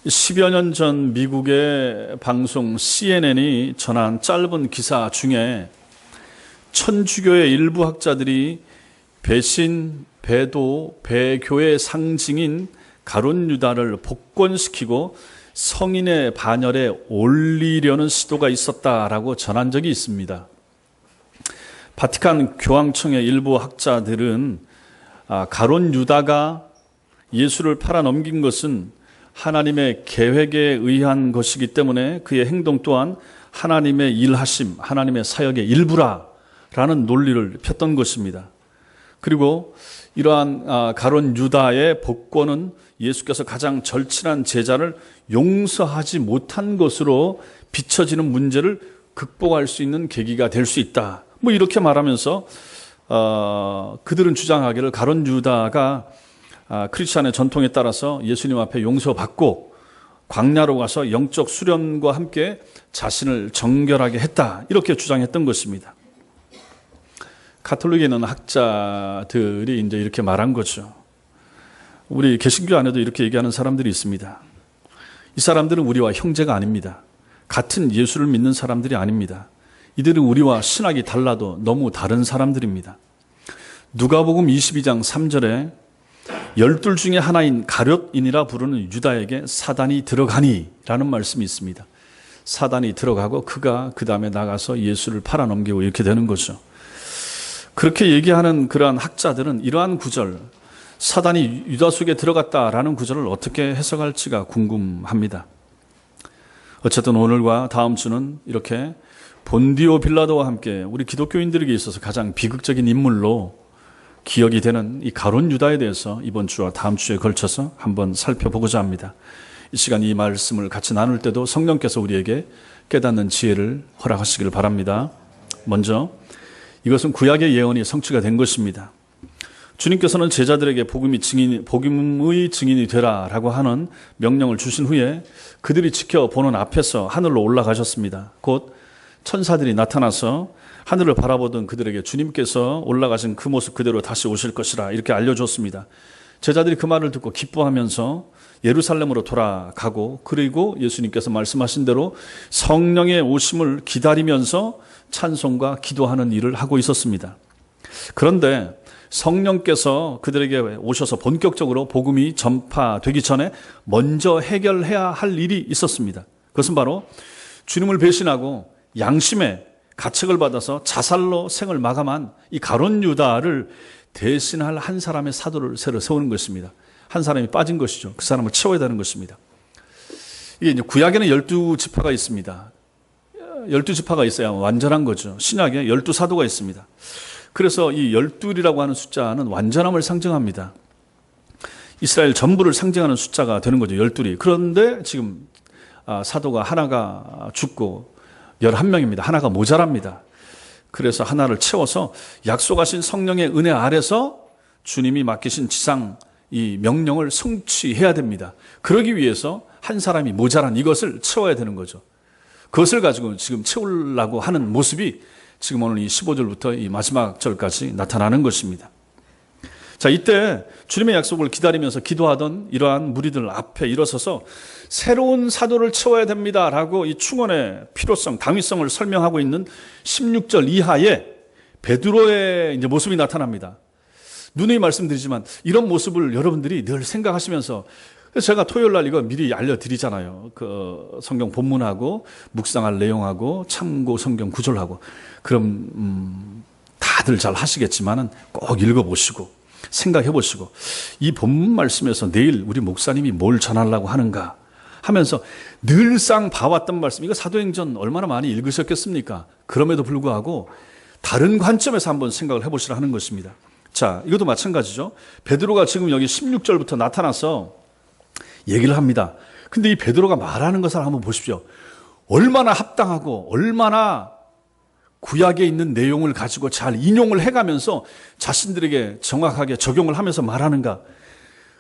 10여 년 전 미국의 방송 CNN이 전한 짧은 기사 중에 천주교의 일부 학자들이 배신, 배도, 배교의 상징인 가룟 유다를 복권시키고 성인의 반열에 올리려는 시도가 있었다라고 전한 적이 있습니다. 바티칸 교황청의 일부 학자들은 가룟 유다가 예수를 팔아넘긴 것은 하나님의 계획에 의한 것이기 때문에 그의 행동 또한 하나님의 일하심, 하나님의 사역의 일부라라는 논리를 폈던 것입니다. 그리고 이러한 가룟 유다의 복권은 예수께서 가장 절친한 제자를 용서하지 못한 것으로 비춰지는 문제를 극복할 수 있는 계기가 될 수 있다. 이렇게 말하면서 그들은 주장하기를 가룟 유다가 크리스찬의 전통에 따라서 예수님 앞에 용서받고 광야로 가서 영적 수련과 함께 자신을 정결하게 했다. 이렇게 주장했던 것입니다. 가톨릭에 있는 학자들이 이제 이렇게 말한 거죠. 우리 개신교 안에도 이렇게 얘기하는 사람들이 있습니다. 이 사람들은 우리와 형제가 아닙니다. 같은 예수를 믿는 사람들이 아닙니다. 이들은 우리와 신학이 달라도 너무 다른 사람들입니다. 누가복음 22장 3절에 12 중에 하나인 가룟인이라 부르는 유다에게 사단이 들어가니 라는 말씀이 있습니다. 사단이 들어가고 그가 그 다음에 나가서 예수를 팔아넘기고 이렇게 되는 거죠. 그렇게 얘기하는 그러한 학자들은 이러한 구절, 사단이 유다 속에 들어갔다라는 구절을 어떻게 해석할지가 궁금합니다. 어쨌든 오늘과 다음 주는 이렇게 본디오 빌라도와 함께 우리 기독교인들에게 있어서 가장 비극적인 인물로 기억이 되는 이 가룟 유다에 대해서 이번 주와 다음 주에 걸쳐서 한번 살펴보고자 합니다. 이 시간 이 말씀을 같이 나눌 때도 성령께서 우리에게 깨닫는 지혜를 허락하시기를 바랍니다. 먼저 이것은 구약의 예언이 성취가 된 것입니다. 주님께서는 제자들에게 복음의 증인이 되라라고 하는 명령을 주신 후에 그들이 지켜보는 앞에서 하늘로 올라가셨습니다. 곧 천사들이 나타나서 하늘을 바라보던 그들에게 주님께서 올라가신 그 모습 그대로 다시 오실 것이라 이렇게 알려줬습니다. 제자들이 그 말을 듣고 기뻐하면서 예루살렘으로 돌아가고 그리고 예수님께서 말씀하신 대로 성령의 오심을 기다리면서 찬송과 기도하는 일을 하고 있었습니다. 그런데 성령께서 그들에게 오셔서 본격적으로 복음이 전파되기 전에 먼저 해결해야 할 일이 있었습니다. 그것은 바로 주님을 배신하고 양심의 가책을 받아서 자살로 생을 마감한 이 가룟 유다를 대신할 한 사람의 사도를 새로 세우는 것입니다. 한 사람이 빠진 것이죠. 그 사람을 채워야 되는 것입니다. 이게 이제 구약에는 12지파가 있습니다. 12지파가 있어야 완전한 거죠. 신약에 12사도가 있습니다. 그래서 이 12이라고 하는 숫자는 완전함을 상징합니다. 이스라엘 전부를 상징하는 숫자가 되는 거죠. 12이. 그런데 지금 사도가 하나가 죽고 11명입니다. 하나가 모자랍니다. 그래서 하나를 채워서 약속하신 성령의 은혜 아래서 주님이 맡기신 지상 이 명령을 성취해야 됩니다. 그러기 위해서 한 사람이 모자란 이것을 채워야 되는 거죠. 그것을 가지고 지금 채우려고 하는 모습이 지금 오늘 이 15절부터 이 마지막 절까지 나타나는 것입니다. 자, 이때 주님의 약속을 기다리면서 기도하던 이러한 무리들 앞에 일어서서 새로운 사도를 채워야 됩니다라고 이 충원의 필요성, 당위성을 설명하고 있는 16절 이하에 베드로의 이제 모습이 나타납니다. 누누이 말씀드리지만 이런 모습을 여러분들이 늘 생각하시면서 제가 토요일 날 이거 미리 알려드리잖아요. 그 성경 본문하고 묵상할 내용하고 참고 성경 구절하고 그럼 다들 잘 하시겠지만은 꼭 읽어보시고 생각해 보시고 이 본문 말씀에서 내일 우리 목사님이 뭘 전하려고 하는가 하면서 늘상 봐왔던 말씀, 이거 사도행전 얼마나 많이 읽으셨겠습니까? 그럼에도 불구하고 다른 관점에서 한번 생각을 해보시라 하는 것입니다. 자, 이것도 마찬가지죠. 베드로가 지금 여기 16절부터 나타나서 얘기를 합니다. 근데 이 베드로가 말하는 것을 한번 보십시오. 얼마나 합당하고 얼마나 구약에 있는 내용을 가지고 잘 인용을 해가면서 자신들에게 정확하게 적용을 하면서 말하는가.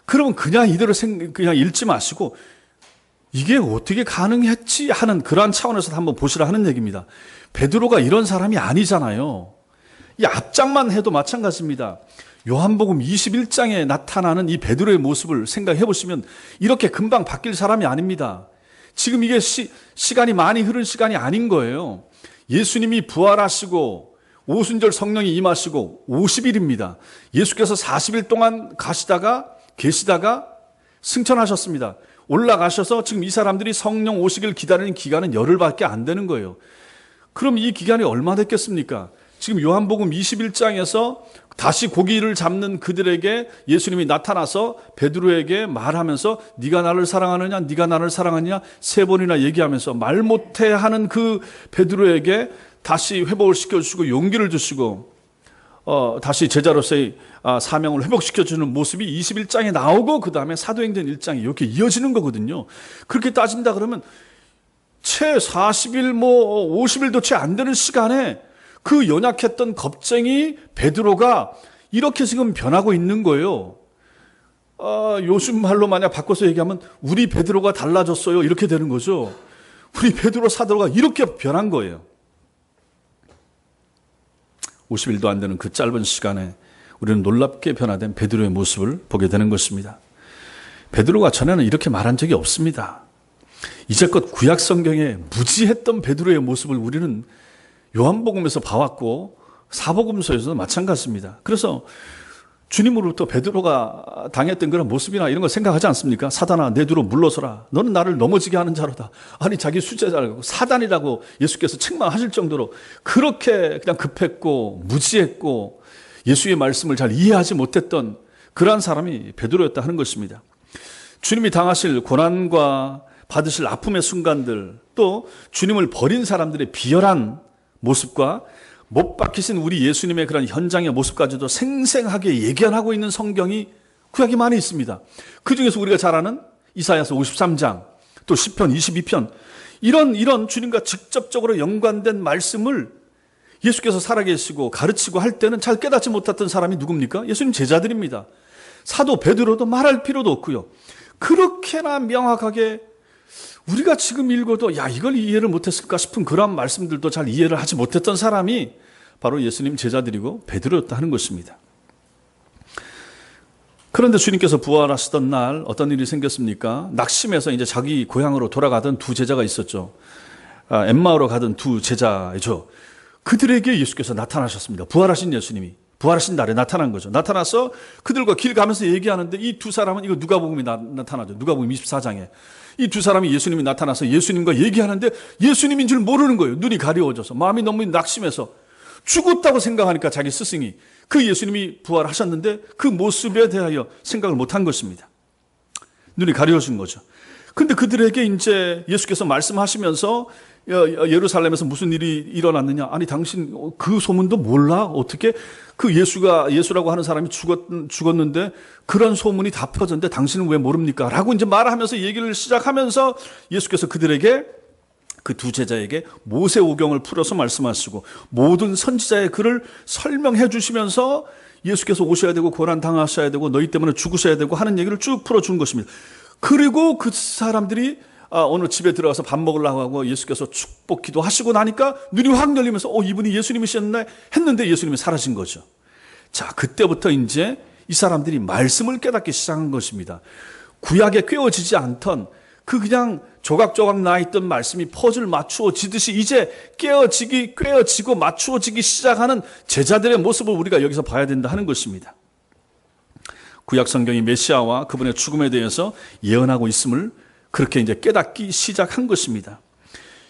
그러면 그냥 이대로 그냥 읽지 마시고 이게 어떻게 가능했지 하는 그러한 차원에서 한번 보시라 하는 얘기입니다. 베드로가 이런 사람이 아니잖아요. 이 앞장만 해도 마찬가지입니다. 요한복음 21장에 나타나는 이 베드로의 모습을 생각해 보시면 이렇게 금방 바뀔 사람이 아닙니다. 지금 이게 시간이 많이 흐른 시간이 아닌 거예요. 예수님이 부활하시고 오순절 성령이 임하시고 50일입니다. 예수께서 40일 동안 계시다가 승천하셨습니다. 올라가셔서 지금 이 사람들이 성령 오시길 기다리는 기간은 열흘밖에 안 되는 거예요. 그럼 이 기간이 얼마 됐겠습니까? 지금 요한복음 21장에서 다시 고기를 잡는 그들에게 예수님이 나타나서 베드로에게 말하면서 네가 나를 사랑하느냐, 네가 나를 사랑하느냐 3번이나 얘기하면서 말 못해 하는 그 베드로에게 다시 회복을 시켜주시고 용기를 주시고 다시 제자로서의 사명을 회복시켜주는 모습이 21장에 나오고 그 다음에 사도행전 1장에 이렇게 이어지는 거거든요. 그렇게 따진다 그러면 채 40일 50일도 채 안 되는 시간에 그 연약했던 겁쟁이 베드로가 이렇게 지금 변하고 있는 거예요. 요즘 말로 만약 바꿔서 얘기하면 우리 베드로가 달라졌어요. 이렇게 되는 거죠. 우리 베드로 사도가 이렇게 변한 거예요. 50일도 안 되는 그 짧은 시간에 우리는 놀랍게 변화된 베드로의 모습을 보게 되는 것입니다. 베드로가 전에는 이렇게 말한 적이 없습니다. 이제껏 구약 성경에 무지했던 베드로의 모습을 우리는 요한복음에서 봐왔고 사복음서에서도 마찬가지입니다. 그래서 주님으로부터 베드로가 당했던 그런 모습이나 이런 거 생각하지 않습니까? 사단아 내 뒤로 물러서라. 너는 나를 넘어지게 하는 자로다. 아니 자기 수제자라고 사단이라고 예수께서 책망하실 정도로 그렇게 그냥 급했고 무지했고 예수의 말씀을 잘 이해하지 못했던 그러한 사람이 베드로였다 하는 것입니다. 주님이 당하실 고난과 받으실 아픔의 순간들, 또 주님을 버린 사람들의 비열한 모습과 못 박히신 우리 예수님의 그런 현장의 모습까지도 생생하게 예견하고 있는 성경이 구약이 많이 있습니다. 그 중에서 우리가 잘 아는 이사야서 53장, 또 시편 22편, 이런 주님과 직접적으로 연관된 말씀을 예수께서 살아계시고 가르치고 할 때는 잘 깨닫지 못했던 사람이 누굽니까? 예수님 제자들입니다. 사도 베드로도 말할 필요도 없고요. 그렇게나 명확하게 우리가 지금 읽어도 야 이걸 이해를 못했을까 싶은 그런 말씀들도 잘 이해를 하지 못했던 사람이 바로 예수님 제자들이고 베드로였다 하는 것입니다. 그런데 주님께서 부활하시던 날 어떤 일이 생겼습니까? 낙심해서 이제 자기 고향으로 돌아가던 두 제자가 있었죠. 엠마오로 가던 두 제자죠. 그들에게 예수께서 나타나셨습니다. 부활하신 예수님이 부활하신 날에 나타난 거죠. 나타나서 그들과 길 가면서 얘기하는데 이 두 사람은 이거 누가복음이 나타나죠. 누가복음 24장에 이 두 사람이 예수님이 나타나서 예수님과 얘기하는데 예수님인 줄 모르는 거예요. 눈이 가려워져서 마음이 너무 낙심해서 죽었다고 생각하니까 자기 스승이 그 예수님이 부활하셨는데 그 모습에 대하여 생각을 못한 것입니다. 눈이 가려워진 거죠. 근데 그들에게 이제 예수께서 말씀하시면서 예루살렘에서 무슨 일이 일어났느냐? 아니 당신 그 소문도 몰라? 어떻게 그 예수라고 하는 사람이 죽었는데 그런 소문이 다 퍼졌는데 당신은 왜 모릅니까? 라고 이제 말하면서 얘기를 시작하면서 예수께서 그들에게 그 두 제자에게 모세오경을 풀어서 말씀하시고 모든 선지자의 글을 설명해 주시면서 예수께서 오셔야 되고 고난 당하셔야 되고 너희 때문에 죽으셔야 되고 하는 얘기를 쭉 풀어준 것입니다. 그리고 그 사람들이 오늘 집에 들어가서 밥 먹으려고 하고 예수께서 축복 기도하시고 나니까 눈이 확 열리면서 이분이 예수님이셨네 했는데 예수님이 사라진 거죠. 자, 그때부터 이제 이 사람들이 말씀을 깨닫기 시작한 것입니다. 구약에 꿰어지지 않던 그 그냥 조각조각 나있던 말씀이 퍼즐 맞추어지듯이 이제 꿰어지고 맞추어지기 시작하는 제자들의 모습을 우리가 여기서 봐야 된다 하는 것입니다. 구약 성경이 메시아와 그분의 죽음에 대해서 예언하고 있음을 그렇게 이제 깨닫기 시작한 것입니다.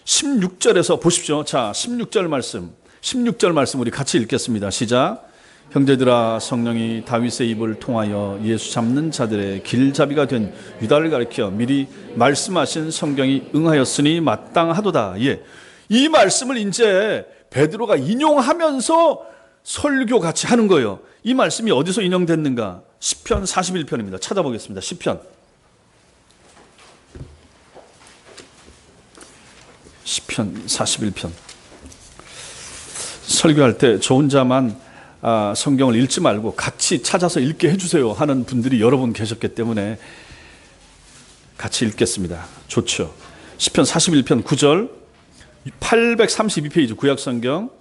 16절에서 보십시오. 자, 16절 말씀 우리 같이 읽겠습니다. 시작. 형제들아, 성령이 다윗의 입을 통하여 예수 잡는 자들의 길잡이가 된 유다를 가리켜 미리 말씀하신 성경이 응하였으니 마땅하도다. 예. 이 말씀을 이제 베드로가 인용하면서 설교 같이 하는 거예요. 이 말씀이 어디서 인용됐는가? 시편 41편입니다. 찾아보겠습니다. 시편 41편. 설교할 때 저 혼자만 성경을 읽지 말고 같이 찾아서 읽게 해주세요 하는 분들이 여러 분 계셨기 때문에 같이 읽겠습니다. 좋죠. 시편 41편 9절 832페이지 구약성경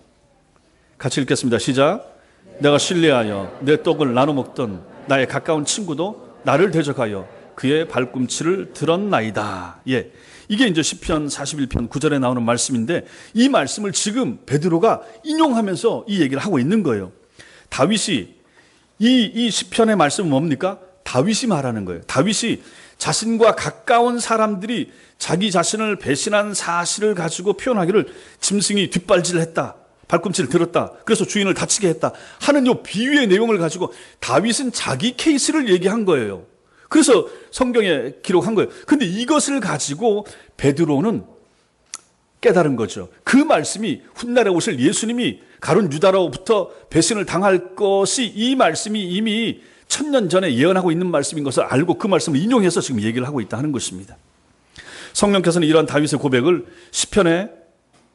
같이 읽겠습니다. 시작. 내가 신뢰하여 내 떡을 나눠 먹던 나의 가까운 친구도 나를 대적하여 그의 발꿈치를 들었나이다. 예. 이게 이제 시편 41편 9절에 나오는 말씀인데, 이 말씀을 지금 베드로가 인용하면서 이 얘기를 하고 있는 거예요. 다윗이 이 시편의 말씀은 뭡니까? 다윗이 말하는 거예요. 다윗이 자신과 가까운 사람들이 자기 자신을 배신한 사실을 가지고 표현하기를, 짐승이 뒷발질을 했다, 발꿈치를 들었다, 그래서 주인을 다치게 했다 하는 이 비유의 내용을 가지고 다윗은 자기 케이스를 얘기한 거예요. 그래서 성경에 기록한 거예요. 근데 이것을 가지고 베드로는 깨달은 거죠. 그 말씀이, 훗날에 오실 예수님이 가룟 유다로부터 배신을 당할 것이, 이 말씀이 이미 1000년 전에 예언하고 있는 말씀인 것을 알고 그 말씀을 인용해서 지금 얘기를 하고 있다 하는 것입니다. 성령께서는 이러한 다윗의 고백을 시편에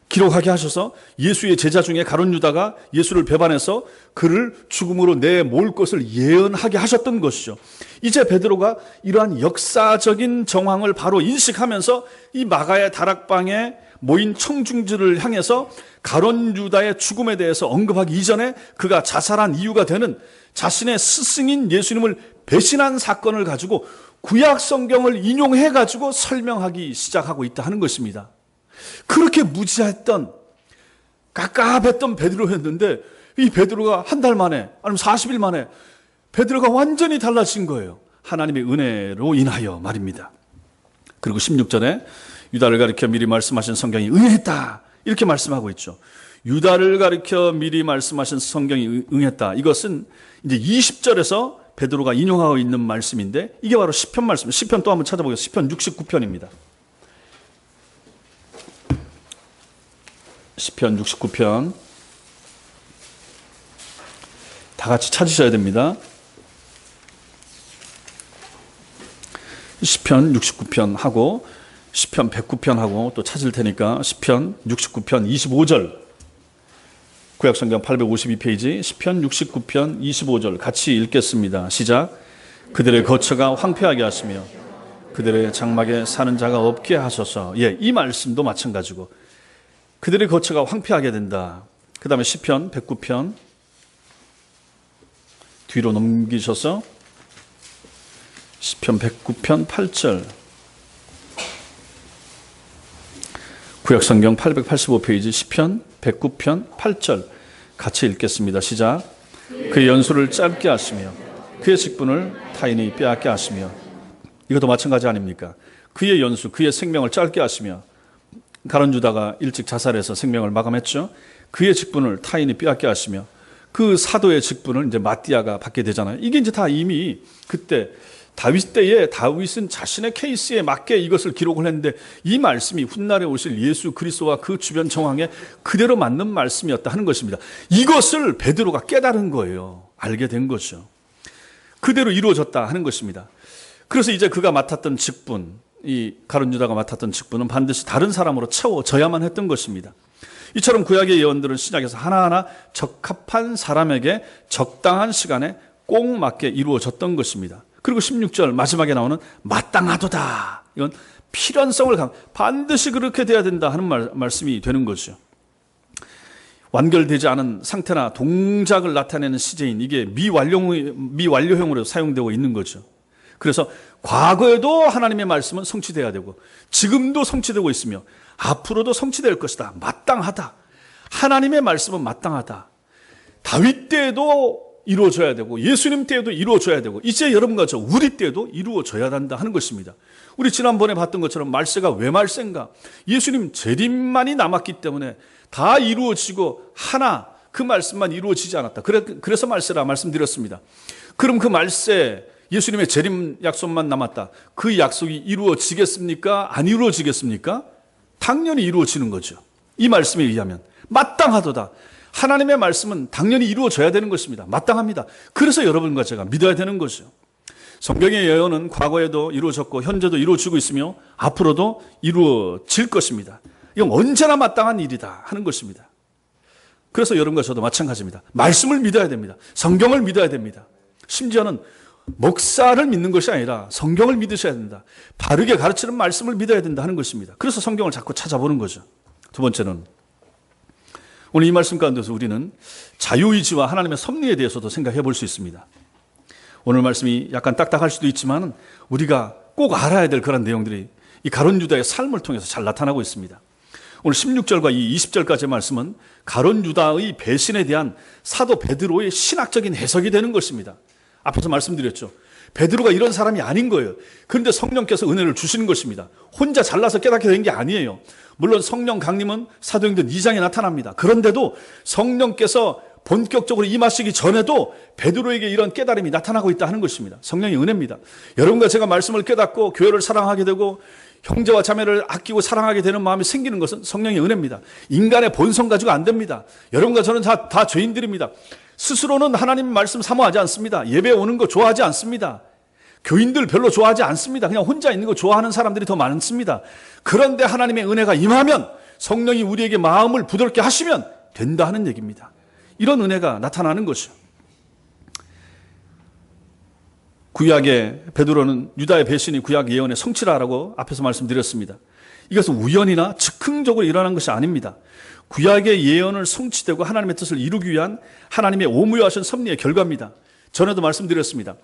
기록하게 하셔서 예수의 제자 중에 가룟 유다가 예수를 배반해서 그를 죽음으로 내몰 것을 예언하게 하셨던 것이죠. 이제 베드로가 이러한 역사적인 정황을 바로 인식하면서 이 마가의 다락방에 모인 청중들을 향해서 가룟 유다의 죽음에 대해서 언급하기 이전에 그가 자살한 이유가 되는 자신의 스승인 예수님을 배신한 사건을 가지고 구약 성경을 인용해 가지고 설명하기 시작하고 있다 하는 것입니다. 그렇게 무지했던, 깝깝했던 베드로였는데, 이 베드로가 한 달 만에, 아니면 40일 만에 베드로가 완전히 달라진 거예요. 하나님의 은혜로 인하여 말입니다. 그리고 16절에 유다를 가리켜 미리 말씀하신 성경이 응했다, 이렇게 말씀하고 있죠. 유다를 가리켜 미리 말씀하신 성경이 응했다. 이것은 이제 20절에서 베드로가 인용하고 있는 말씀인데, 이게 바로 시편 말씀. 시편 또 한번 찾아보겠습니다. 시편 69편입니다. 시편 69편 다 같이 찾으셔야 됩니다. 시편 69편 하고 시편 109편 하고 또 찾을 테니까 시편 69편 25절, 구약성경 852페이지 시편 69편 25절 같이 읽겠습니다. 시작. 그들의 거처가 황폐하게 하시며 그들의 장막에 사는 자가 없게 하소서. 예, 이 말씀도 마찬가지고 그들의 거처가 황폐하게 된다. 그 다음에 시편 109편 뒤로 넘기셔서 시편 109편 8절, 구약성경 885페이지 시편 109편 8절 같이 읽겠습니다. 시작. 그의 연수를 짧게 하시며 그의 직분을 타인이 빼앗게 하시며. 이것도 마찬가지 아닙니까? 그의 연수, 그의 생명을 짧게 하시며, 가룟 유다가 일찍 자살해서 생명을 마감했죠. 그의 직분을 타인이 빼앗게 하시며, 그 사도의 직분을 이제 마띠아가 받게 되잖아요. 이게 이제 다 이미 그때 다윗 때에 다윗은 자신의 케이스에 맞게 이것을 기록을 했는데, 이 말씀이 훗날에 오실 예수 그리스도와 그 주변 정황에 그대로 맞는 말씀이었다 하는 것입니다. 이것을 베드로가 깨달은 거예요. 알게 된 거죠. 그대로 이루어졌다 하는 것입니다. 그래서 이제 그가 맡았던 직분, 이 가룟 유다가 맡았던 직분은 반드시 다른 사람으로 채워져야만 했던 것입니다. 이처럼 구약의 예언들은 신약에서 하나하나 적합한 사람에게 적당한 시간에 꼭 맞게 이루어졌던 것입니다. 그리고 16절 마지막에 나오는 마땅하도다. 이건 필연성을 반드시 그렇게 돼야 된다 하는 말씀이 되는 거죠. 완결되지 않은 상태나 동작을 나타내는 시제인, 이게 미완료형으로 사용되고 있는 거죠. 그래서 과거에도 하나님의 말씀은 성취돼야 되고 지금도 성취되고 있으며 앞으로도 성취될 것이다. 마땅하다. 하나님의 말씀은 마땅하다. 다윗 때에도 이루어져야 되고 예수님 때에도 이루어져야 되고 이제 여러분과 저 우리 때에도 이루어져야 한다 하는 것입니다. 우리 지난번에 봤던 것처럼 말세가 왜 말세인가? 예수님 재림만이 남았기 때문에 다 이루어지고 하나 그 말씀만 이루어지지 않았다. 그래서 말세라 말씀드렸습니다. 그럼 그 말세 예수님의 재림 약속만 남았다. 그 약속이 이루어지겠습니까? 안 이루어지겠습니까? 당연히 이루어지는 거죠. 이 말씀에 의하면 마땅하도다. 하나님의 말씀은 당연히 이루어져야 되는 것입니다. 마땅합니다. 그래서 여러분과 제가 믿어야 되는 거죠. 성경의 예언은 과거에도 이루어졌고 현재도 이루어지고 있으며 앞으로도 이루어질 것입니다. 이건 언제나 마땅한 일이다 하는 것입니다. 그래서 여러분과 저도 마찬가지입니다. 말씀을 믿어야 됩니다. 성경을 믿어야 됩니다. 심지어는 목사를 믿는 것이 아니라 성경을 믿으셔야 된다. 바르게 가르치는 말씀을 믿어야 된다 하는 것입니다. 그래서 성경을 자꾸 찾아보는 거죠. 두 번째는 오늘 이 말씀 가운데서 우리는 자유의지와 하나님의 섭리에 대해서도 생각해 볼 수 있습니다. 오늘 말씀이 약간 딱딱할 수도 있지만 우리가 꼭 알아야 될 그런 내용들이 이 가룟 유다의 삶을 통해서 잘 나타나고 있습니다. 오늘 16절과 이 20절까지의 말씀은 가룟 유다의 배신에 대한 사도 베드로의 신학적인 해석이 되는 것입니다. 앞에서 말씀드렸죠. 베드로가 이런 사람이 아닌 거예요. 그런데 성령께서 은혜를 주시는 것입니다. 혼자 잘나서 깨닫게 된 게 아니에요. 물론 성령 강림은 사도행전 2장에 나타납니다. 그런데도 성령께서 본격적으로 임하시기 전에도 베드로에게 이런 깨달음이 나타나고 있다 하는 것입니다. 성령의 은혜입니다. 여러분과 제가 말씀을 깨닫고 교회를 사랑하게 되고 형제와 자매를 아끼고 사랑하게 되는 마음이 생기는 것은 성령의 은혜입니다. 인간의 본성 가지고 안 됩니다. 여러분과 저는 다 죄인들입니다. 스스로는 하나님 말씀 사모하지 않습니다. 예배 오는 거 좋아하지 않습니다. 교인들 별로 좋아하지 않습니다. 그냥 혼자 있는 거 좋아하는 사람들이 더 많습니다. 그런데 하나님의 은혜가 임하면 성령이 우리에게 마음을 부드럽게 하시면 된다 하는 얘기입니다. 이런 은혜가 나타나는 것이죠. 구약의 베드로는 유다의 배신이 구약 예언의 성취라라고 앞에서 말씀드렸습니다. 이것은 우연이나 즉흥적으로 일어난 것이 아닙니다. 구약의 예언을 성취되고 하나님의 뜻을 이루기 위한 하나님의 오묘하신 섭리의 결과입니다. 전에도 말씀드렸습니다.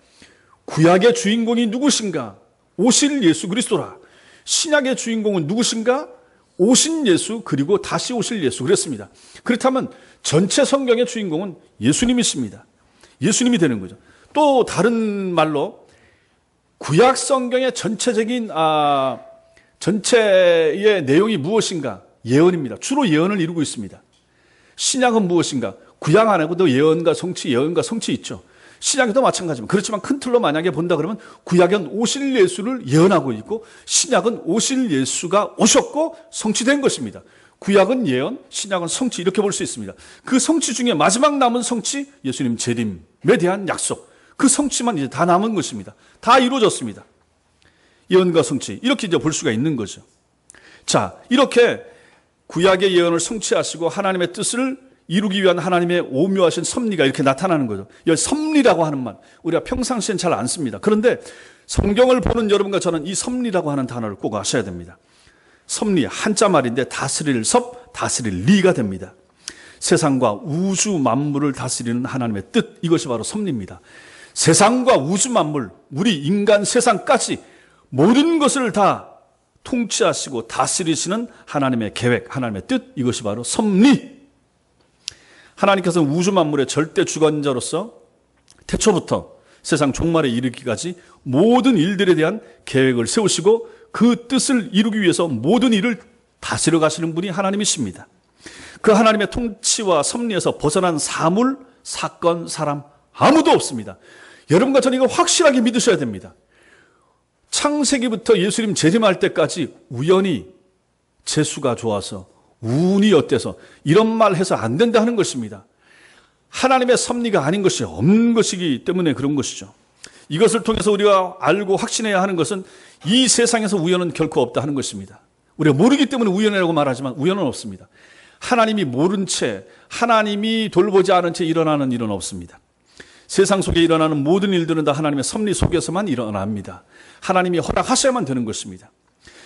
구약의 주인공이 누구신가? 오실 예수 그리스도라. 신약의 주인공은 누구신가? 오신 예수 그리고 다시 오실 예수 그랬습니다. 그렇다면 전체 성경의 주인공은 예수님이십니다. 예수님이 되는 거죠. 또 다른 말로 구약 성경의 전체의 내용이 무엇인가? 예언입니다. 주로 예언을 이루고 있습니다. 신약은 무엇인가? 구약 안에도 예언과 성취 있죠. 신약에도 마찬가지입니다. 그렇지만 큰 틀로 만약에 본다 그러면 구약은 오실 예수를 예언하고 있고 신약은 오실 예수가 오셨고 성취된 것입니다. 구약은 예언, 신약은 성취 이렇게 볼 수 있습니다. 그 성취 중에 마지막 남은 성취, 예수님 재림에 대한 약속. 그 성취만 이제 다 남은 것입니다. 다 이루어졌습니다. 예언과 성취 이렇게 이제 볼 수가 있는 거죠. 자, 이렇게 구약의 예언을 성취하시고 하나님의 뜻을 이루기 위한 하나님의 오묘하신 섭리가 이렇게 나타나는 거죠. 이 섭리라고 하는 말 우리가 평상시엔 잘 안 씁니다. 그런데 성경을 보는 여러분과 저는 이 섭리라고 하는 단어를 꼭 아셔야 됩니다. 섭리 한자 말인데 다스릴 섭, 다스릴 리가 됩니다. 세상과 우주 만물을 다스리는 하나님의 뜻, 이것이 바로 섭리입니다. 세상과 우주 만물, 우리 인간 세상까지 모든 것을 다 통치하시고 다스리시는 하나님의 계획, 하나님의 뜻, 이것이 바로 섭리. 하나님께서는 우주 만물의 절대 주관자로서 태초부터 세상 종말에 이르기까지 모든 일들에 대한 계획을 세우시고 그 뜻을 이루기 위해서 모든 일을 다스려 가시는 분이 하나님이십니다. 그 하나님의 통치와 섭리에서 벗어난 사물, 사건, 사람 아무도 없습니다. 여러분과 저는 이걸 확실하게 믿으셔야 됩니다. 창세기부터 예수님 재림할 때까지 우연히 재수가 좋아서 운이 어때서 이런 말 해서 안 된다 하는 것입니다. 하나님의 섭리가 아닌 것이 없는 것이기 때문에 그런 것이죠. 이것을 통해서 우리가 알고 확신해야 하는 것은 이 세상에서 우연은 결코 없다 하는 것입니다. 우리가 모르기 때문에 우연이라고 말하지만 우연은 없습니다. 하나님이 모른 채, 하나님이 돌보지 않은 채 일어나는 일은 없습니다. 세상 속에 일어나는 모든 일들은 다 하나님의 섭리 속에서만 일어납니다. 하나님이 허락하셔야만 되는 것입니다.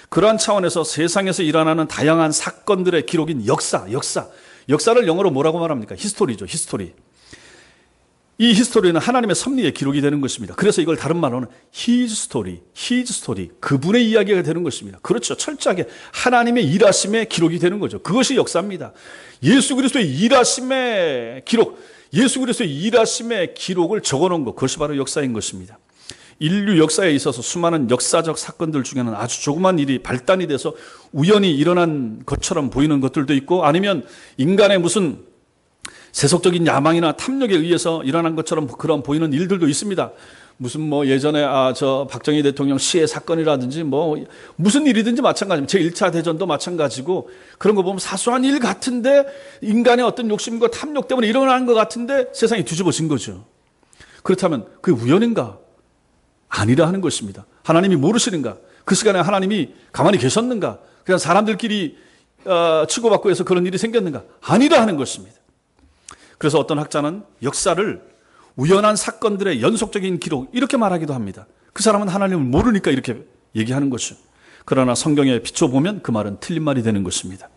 그러한 차원에서 세상에서 일어나는 다양한 사건들의 기록인 역사를 영어로 뭐라고 말합니까? 히스토리죠. 히스토리. 이 히스토리는 하나님의 섭리의 기록이 되는 것입니다. 그래서 이걸 다른 말로는 His story, 그분의 이야기가 되는 것입니다. 그렇죠. 철저하게 하나님의 일하심의 기록이 되는 거죠. 그것이 역사입니다. 예수 그리스도의 일하심의 기록, 예수 그리스도의 일하심의 기록을 적어놓은 것, 그것이 바로 역사인 것입니다. 인류 역사에 있어서 수많은 역사적 사건들 중에는 아주 조그만 일이 발단이 돼서 우연히 일어난 것처럼 보이는 것들도 있고, 아니면 인간의 무슨 세속적인 야망이나 탐욕에 의해서 일어난 것처럼 그런 보이는 일들도 있습니다. 무슨 예전에 박정희 대통령 시해 사건이라든지 무슨 일이든지 마찬가지입니다. 제1차 대전도 마찬가지고, 그런 거 보면 사소한 일 같은데 인간의 어떤 욕심과 탐욕 때문에 일어나는 것 같은데 세상이 뒤집어진 거죠. 그렇다면 그게 우연인가? 아니라 하는 것입니다. 하나님이 모르시는가? 그 시간에 하나님이 가만히 계셨는가? 그냥 사람들끼리 치고받고 해서 그런 일이 생겼는가? 아니라 하는 것입니다. 그래서 어떤 학자는 역사를 우연한 사건들의 연속적인 기록, 이렇게 말하기도 합니다. 그 사람은 하나님을 모르니까 이렇게 얘기하는 것이죠. 그러나 성경에 비춰보면 그 말은 틀린 말이 되는 것입니다.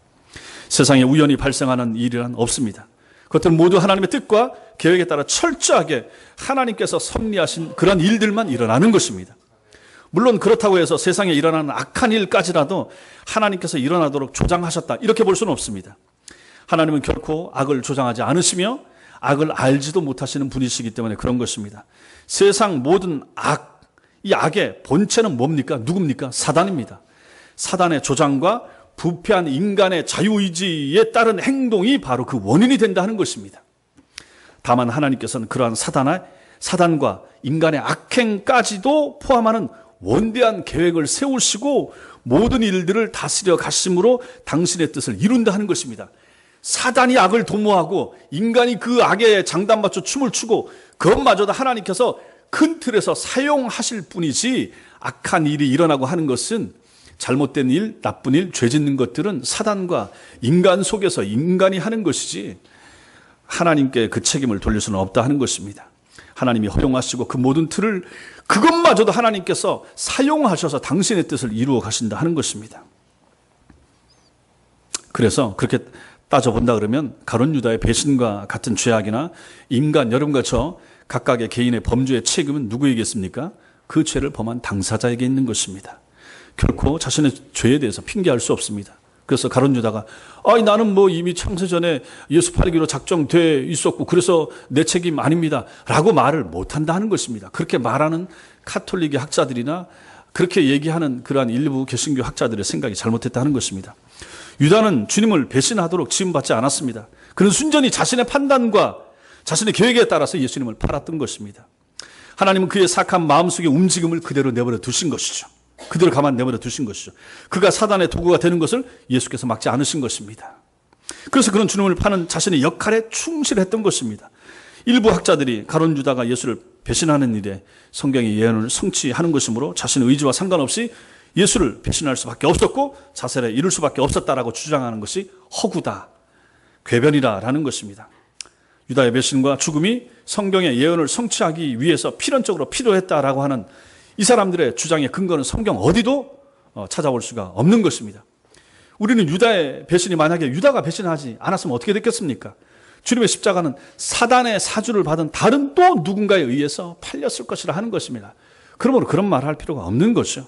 세상에 우연히 발생하는 일이란 없습니다. 그것들은 모두 하나님의 뜻과 계획에 따라 철저하게 하나님께서 섭리하신 그런 일들만 일어나는 것입니다. 물론 그렇다고 해서 세상에 일어나는 악한 일까지라도 하나님께서 일어나도록 조장하셨다, 이렇게 볼 수는 없습니다. 하나님은 결코 악을 조장하지 않으시며 악을 알지도 못하시는 분이시기 때문에 그런 것입니다. 세상 모든 악, 이 악의 본체는 뭡니까? 누굽니까? 사단입니다. 사단의 조장과 부패한 인간의 자유의지에 따른 행동이 바로 그 원인이 된다는 것입니다. 다만 하나님께서는 그러한 사단과 인간의 악행까지도 포함하는 원대한 계획을 세우시고 모든 일들을 다스려 가심으로 당신의 뜻을 이룬다 하는 것입니다. 사단이 악을 도모하고 인간이 그 악에 장단 맞춰 춤을 추고 그것마저도 하나님께서 큰 틀에서 사용하실 뿐이지, 악한 일이 일어나고 하는 것은, 잘못된 일, 나쁜 일, 죄 짓는 것들은 사단과 인간 속에서 인간이 하는 것이지 하나님께 그 책임을 돌릴 수는 없다 하는 것입니다. 하나님이 허용하시고 그 모든 틀을 그것마저도 하나님께서 사용하셔서 당신의 뜻을 이루어 가신다 하는 것입니다. 그래서 그렇게 따져본다 그러면 가룟 유다의 배신과 같은 죄악이나 인간 여러분과 저 각각의 개인의 범죄의 책임은 누구에게 있습니까? 그 죄를 범한 당사자에게 있는 것입니다. 결코 자신의 죄에 대해서 핑계할 수 없습니다. 그래서 가룟 유다가 나는 이미 창세전에 예수 팔기로 작정돼 있었고 그래서 내 책임 아닙니다 라고 말을 못한다 하는 것입니다. 그렇게 말하는 카톨릭의 학자들이나 그렇게 얘기하는 그러한 일부 개신교 학자들의 생각이 잘못했다 하는 것입니다. 유다는 주님을 배신하도록 지음받지 않았습니다. 그는 순전히 자신의 판단과 자신의 계획에 따라서 예수님을 팔았던 것입니다. 하나님은 그의 사악한 마음속의 움직임을 그대로 내버려 두신 것이죠. 그대로 가만 내버려 두신 것이죠. 그가 사단의 도구가 되는 것을 예수께서 막지 않으신 것입니다. 그래서 그런 주님을 파는 자신의 역할에 충실했던 것입니다. 일부 학자들이 가룟 유다가 예수를 배신하는 일에 성경의 예언을 성취하는 것이므로 자신의 의지와 상관없이 예수를 배신할 수밖에 없었고 자살에 이를 수밖에 없었다라고 주장하는 것이 허구다, 궤변이다라는 것입니다. 유다의 배신과 죽음이 성경의 예언을 성취하기 위해서 필연적으로 필요했다라고 하는 이 사람들의 주장의 근거는 성경 어디도 찾아볼 수가 없는 것입니다. 우리는 유다의 배신이 만약에 유다가 배신하지 않았으면 어떻게 됐겠습니까? 주님의 십자가는 사단의 사주를 받은 다른 또 누군가에 의해서 팔렸을 것이라 하는 것입니다. 그러므로 그런 말을 할 필요가 없는 것이죠.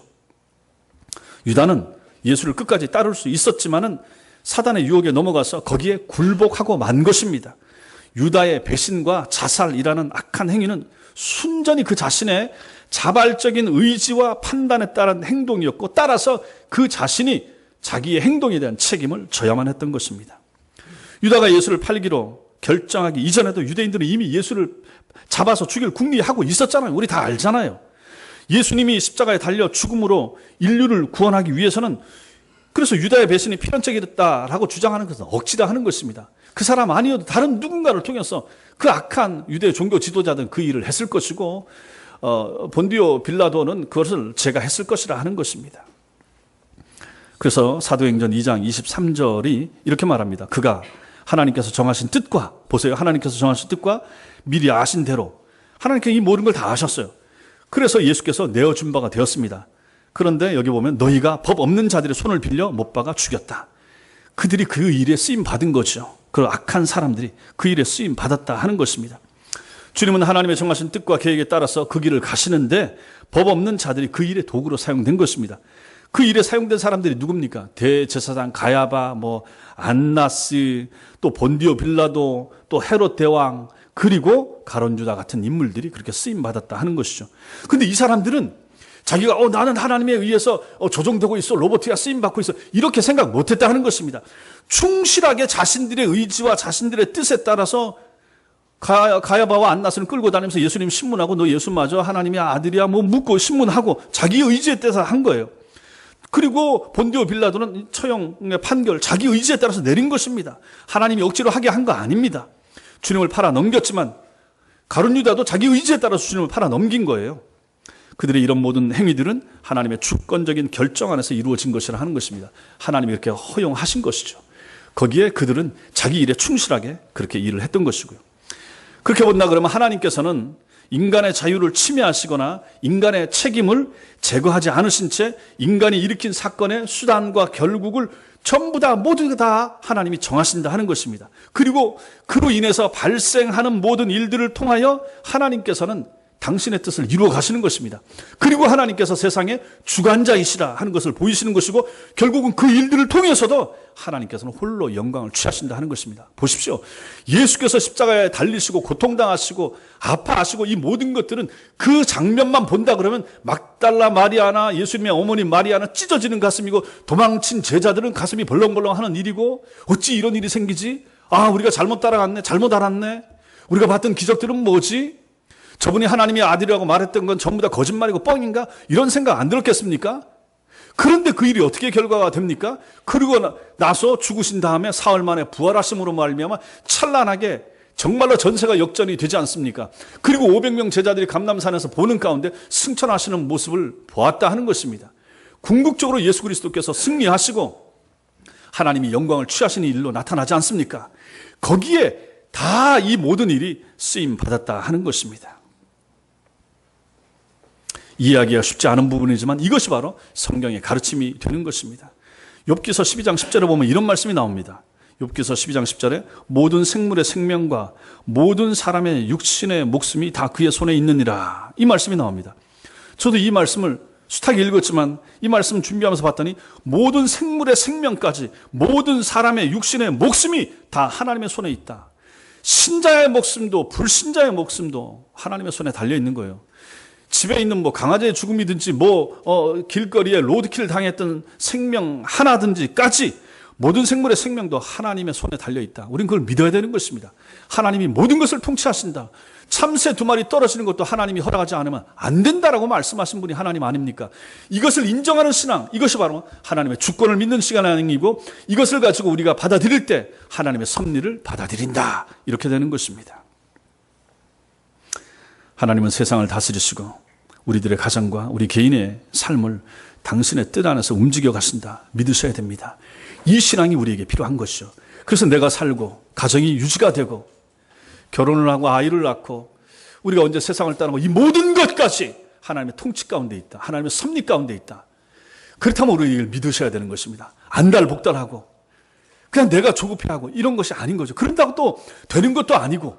유다는 예수를 끝까지 따를 수 있었지만은 사단의 유혹에 넘어가서 거기에 굴복하고 만 것입니다. 유다의 배신과 자살이라는 악한 행위는 순전히 그 자신의 자발적인 의지와 판단에 따른 행동이었고 따라서 그 자신이 자기의 행동에 대한 책임을 져야만 했던 것입니다. 유다가 예수를 팔기로 결정하기 이전에도 유대인들은 이미 예수를 잡아서 죽일 궁리하고 있었잖아요. 우리 다 알잖아요. 예수님이 십자가에 달려 죽음으로 인류를 구원하기 위해서는, 그래서 유다의 배신이 필연적이었다라고 주장하는 것은 억지다 하는 것입니다. 그 사람 아니어도 다른 누군가를 통해서 그 악한 유대 종교 지도자들은 그 일을 했을 것이고 본디오 빌라도는 그것을 제가 했을 것이라 하는 것입니다. 그래서 사도행전 2장 23절이 이렇게 말합니다. 그가 하나님께서 정하신 뜻과, 보세요, 하나님께서 정하신 뜻과 미리 아신 대로 하나님께서 이 모든 걸 다 아셨어요. 그래서 예수께서 내어준 바가 되었습니다. 그런데 여기 보면 너희가 법 없는 자들의 손을 빌려 못 박아 죽였다. 그들이 그 일에 쓰임 받은 거죠. 그 악한 사람들이 그 일에 쓰임 받았다 하는 것입니다. 주님은 하나님의 정하신 뜻과 계획에 따라서 그 길을 가시는데 법 없는 자들이 그 일의 도구로 사용된 것입니다. 그 일에 사용된 사람들이 누굽니까? 대제사장 가야바, 안나스, 또 본디오 빌라도, 또 헤롯 대왕, 그리고 가룟 유다 같은 인물들이 그렇게 쓰임 받았다 하는 것이죠. 근데 이 사람들은 자기가 나는 하나님에 의해서 조종되고 있어, 로버트가 쓰임 받고 있어, 이렇게 생각 못했다 하는 것입니다. 충실하게 자신들의 의지와 자신들의 뜻에 따라서 가야바와 안나스를 끌고 다니면서 예수님 신문하고 너 예수 맞아? 하나님의 아들이야? 묻고 신문하고 자기 의지에 따라서 한 거예요. 그리고 본디오 빌라도는 처형의 판결 자기 의지에 따라서 내린 것입니다. 하나님이 억지로 하게 한 거 아닙니다. 주님을 팔아 넘겼지만 가룟 유다도 자기 의지에 따라서 주님을 팔아 넘긴 거예요. 그들의 이런 모든 행위들은 하나님의 주권적인 결정 안에서 이루어진 것이라 하는 것입니다. 하나님이 이렇게 허용하신 것이죠. 거기에 그들은 자기 일에 충실하게 그렇게 일을 했던 것이고요. 그렇게 본다 그러면 하나님께서는 인간의 자유를 침해하시거나 인간의 책임을 제거하지 않으신 채 인간이 일으킨 사건의 수단과 결국을 전부 다 모두 다 하나님이 정하신다 하는 것입니다. 그리고 그로 인해서 발생하는 모든 일들을 통하여 하나님께서는 당신의 뜻을 이루어 가시는 것입니다. 그리고 하나님께서 세상의 주관자이시라 하는 것을 보이시는 것이고 결국은 그 일들을 통해서도 하나님께서는 홀로 영광을 취하신다 하는 것입니다. 보십시오. 예수께서 십자가에 달리시고 고통당하시고 아파하시고 이 모든 것들은 그 장면만 본다 그러면 막달라 마리아나 예수님의 어머니 마리아는 찢어지는 가슴이고 도망친 제자들은 가슴이 벌렁벌렁 하는 일이고 어찌 이런 일이 생기지? 아, 우리가 잘못 따라갔네. 잘못 알았네. 우리가 봤던 기적들은 뭐지? 저분이 하나님의 아들이라고 말했던 건 전부 다 거짓말이고 뻥인가? 이런 생각 안 들었겠습니까? 그런데 그 일이 어떻게 결과가 됩니까? 그리고 나서 죽으신 다음에 사흘 만에 부활하심으로 말미암아 찬란하게 정말로 전세가 역전이 되지 않습니까? 그리고 500명 제자들이 감람산에서 보는 가운데 승천하시는 모습을 보았다 하는 것입니다. 궁극적으로 예수 그리스도께서 승리하시고 하나님이 영광을 취하시는 일로 나타나지 않습니까? 거기에 다 이 모든 일이 쓰임 받았다 하는 것입니다. 이해하기가 쉽지 않은 부분이지만 이것이 바로 성경의 가르침이 되는 것입니다. 욥기서 12장 10절에 보면 이런 말씀이 나옵니다. 욥기서 12장 10절에 모든 생물의 생명과 모든 사람의 육신의 목숨이 다 그의 손에 있느니라, 이 말씀이 나옵니다. 저도 이 말씀을 숱하게 읽었지만 이 말씀 준비하면서 봤더니 모든 생물의 생명까지 모든 사람의 육신의 목숨이 다 하나님의 손에 있다. 신자의 목숨도 불신자의 목숨도 하나님의 손에 달려 있는 거예요. 집에 있는 강아지의 죽음이든지 길거리에 로드킬 당했던 생명 하나든지까지 모든 생물의 생명도 하나님의 손에 달려 있다. 우리는 그걸 믿어야 되는 것입니다. 하나님이 모든 것을 통치하신다. 참새 2마리 떨어지는 것도 하나님이 허락하지 않으면 안 된다라고 말씀하신 분이 하나님 아닙니까? 이것을 인정하는 신앙, 이것이 바로 하나님의 주권을 믿는 신앙이고 이것을 가지고 우리가 받아들일 때 하나님의 섭리를 받아들인다, 이렇게 되는 것입니다. 하나님은 세상을 다스리시고 우리들의 가정과 우리 개인의 삶을 당신의 뜻 안에서 움직여 가신다, 믿으셔야 됩니다. 이 신앙이 우리에게 필요한 것이죠. 그래서 내가 살고 가정이 유지가 되고 결혼을 하고 아이를 낳고 우리가 언제 세상을 떠나고 이 모든 것까지 하나님의 통치 가운데 있다, 하나님의 섭리 가운데 있다. 그렇다면 우리 이걸 믿으셔야 되는 것입니다. 안달복달하고 그냥 내가 조급해하고 이런 것이 아닌 거죠. 그런다고 또 되는 것도 아니고